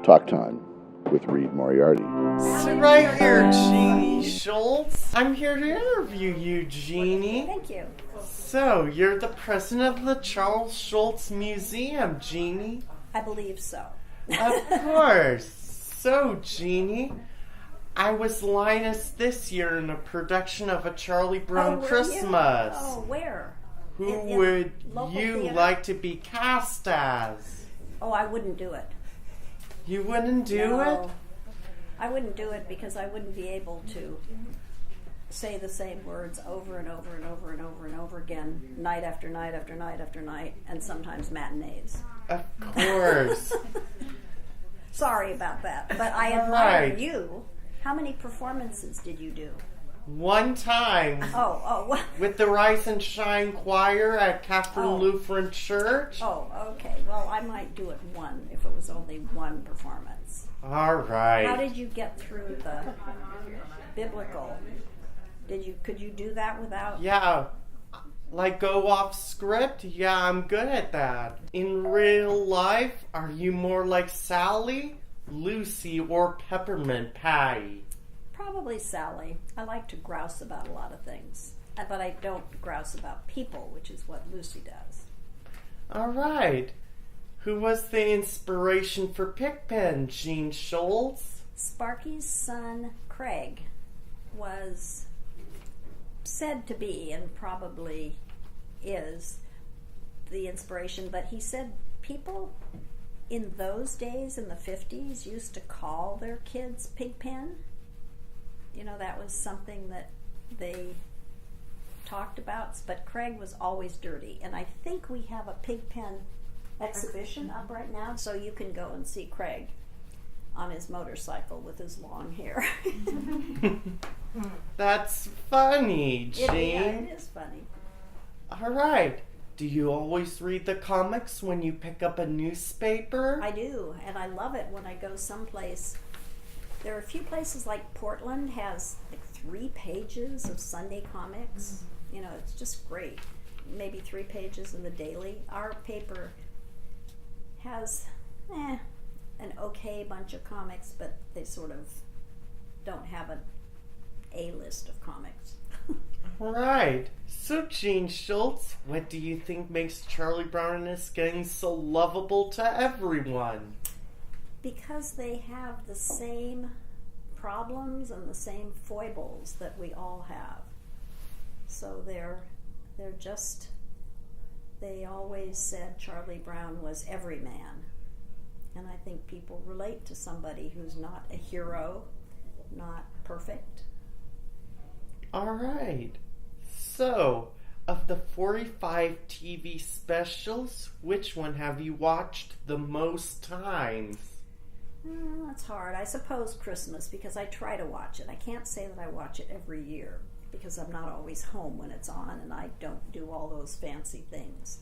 Talk Time with Reid Moriarty. Sit right here, Jeannie Schulz. I'm here to interview you, Jeannie. Thank you. So, you're the president of the Charles Schulz Museum, Jeannie? I believe so. Of course. So, Jeannie, I was Linus this year in a production of A Charlie Brown Christmas. Oh, where? Who In would local you theater? like to be cast as? Oh, I wouldn't do it. You wouldn't do it? I wouldn't do it because I wouldn't be able to say the same words over and over and over and over and over again, night after night after night after night, and sometimes matinees. Of course. Sorry about that, but I admire you. How many performances did you do? One time. Oh. With the Rise and Shine Choir at Catherine Lutheran Church. Oh, okay. Well, I might do it one if it was only one performance. All right. How did you get through the biblical? Could you do that without? Yeah. Like go off script? Yeah, I'm good at that. In real life, are you more like Sally, Lucy, or Peppermint Patty? Probably Sally. I like to grouse about a lot of things, but I don't grouse about people, which is what Lucy does. All right. Who was the inspiration for Pigpen, Jean Schulz? Sparky's son, Craig, was said to be, and probably is, the inspiration, but he said people in those days, in the 50s, used to call their kids Pigpen. You know, that was something that they talked about, but Craig was always dirty. And I think we have a Pigpen exhibition up right now, so you can go and see Craig on his motorcycle with his long hair. That's funny, Jean. It is funny. All right. Do you always read the comics when you pick up a newspaper? I do, and I love it when I go someplace. There are a few places like Portland has like 3 pages of Sunday comics. You know, it's just great. Maybe 3 pages in the daily. Our paper has an okay bunch of comics, but they sort of don't have an A-list of comics. Right. So, Jean Schulz, what do you think makes Charlie Brown and his gang so lovable to everyone? Because they have the same problems and the same foibles that we all have. So they always said Charlie Brown was every man. And I think people relate to somebody who's not a hero, not perfect. All right. So, of the 45 TV specials, which one have you watched the most times? That's hard. I suppose Christmas, because I try to watch it. I can't say that I watch it every year, because I'm not always home when it's on, and I don't do all those fancy things.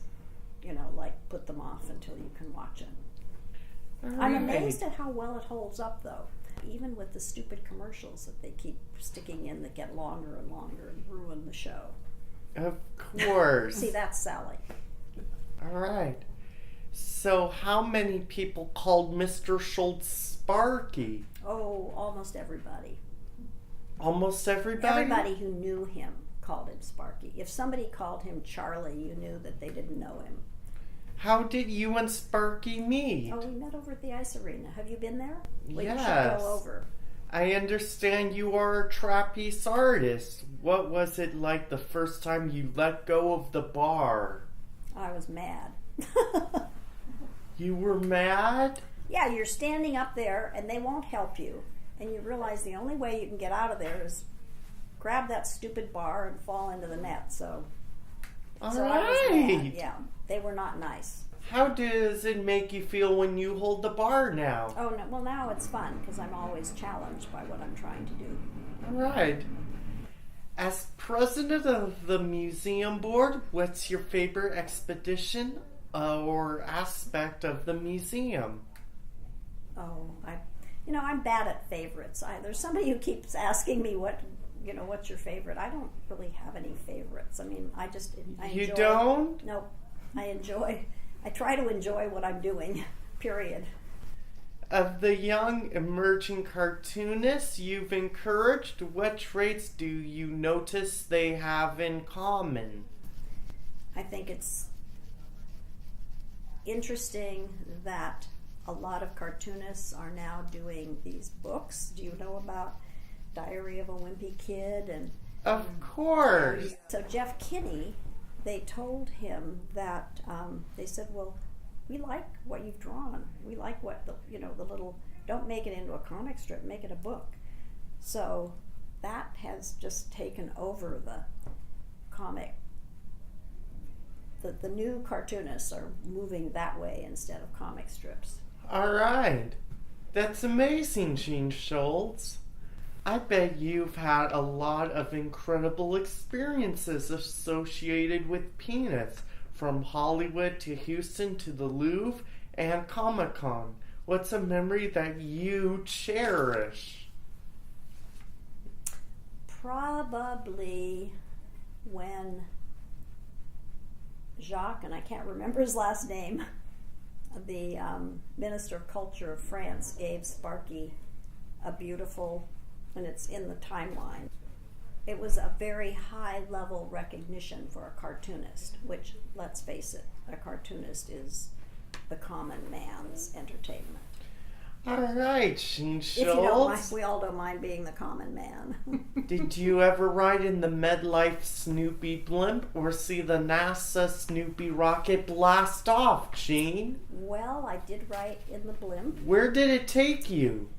You know, like put them off until you can watch it. All I'm right. amazed at how well it holds up, though. Even with the stupid commercials that they keep sticking in that get longer and longer and ruin the show. Of course. See, that's Sally. All right. So, how many people called Mr. Schulz Sparky? Oh, almost everybody. Almost everybody? Everybody who knew him called him Sparky. If somebody called him Charlie, you knew that they didn't know him. How did you and Sparky meet? Oh, we met over at the ice arena. Have you been there? Well, yes. You should go over. I understand you are a trapeze artist. What was it like the first time you let go of the bar? I was mad. You were mad? Yeah, you're standing up there and they won't help you. And you realize the only way you can get out of there is grab that stupid bar and fall into the net. So All I was right. mad. Yeah, they were not nice. How does it make you feel when you hold the bar now? Oh, no, well, now it's fun because I'm always challenged by what I'm trying to do. All right. As president of the museum board, what's your favorite expedition or aspect of the museum? Oh, I'm bad at favorites. There's somebody who keeps asking me what's your favorite. I don't really have any favorites. I mean, I enjoy. You don't? No, I try to enjoy what I'm doing, period. Of the young emerging cartoonists you've encouraged, what traits do you notice they have in common? I think it's interesting that a lot of cartoonists are now doing these books. Do you know about Diary of a Wimpy Kid? And Of course. so Jeff Kinney, they told him that they said, well, we like what you've drawn. We like what the little, don't make it into a comic strip, make it a book. So that has just taken over the comic. The new cartoonists are moving that way instead of comic strips. All right. That's amazing, Gene Schulz. I bet you've had a lot of incredible experiences associated with peanuts, from Hollywood to Houston to the Louvre and Comic-Con. What's a memory that you cherish? Probably when Jacques, and I can't remember his last name, the Minister of Culture of France gave Sparky a beautiful, and it's in the timeline. It was a very high level recognition for a cartoonist, which, let's face it, a cartoonist is the common man's entertainment. All right, Gene Schulz. If you don't mind, we all don't mind being the common man. Did you ever ride in the MedLife Snoopy blimp or see the NASA Snoopy rocket blast off, Gene? Well, I did write in the blimp. Where did it take you?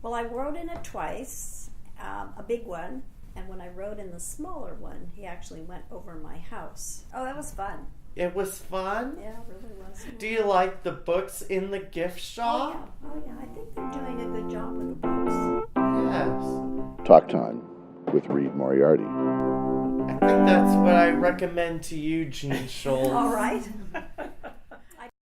Well, I rode in it twice, a big one, and when I rode in the smaller one, he actually went over my house. Oh, that was fun. It was fun? Yeah, it really was. Do you like the books in the gift shop? Oh yeah, I think they're doing a good job with the books. Yes. Talk Time with Reid Moriarty. I think that's what I recommend to you, Gene Schulz. All right.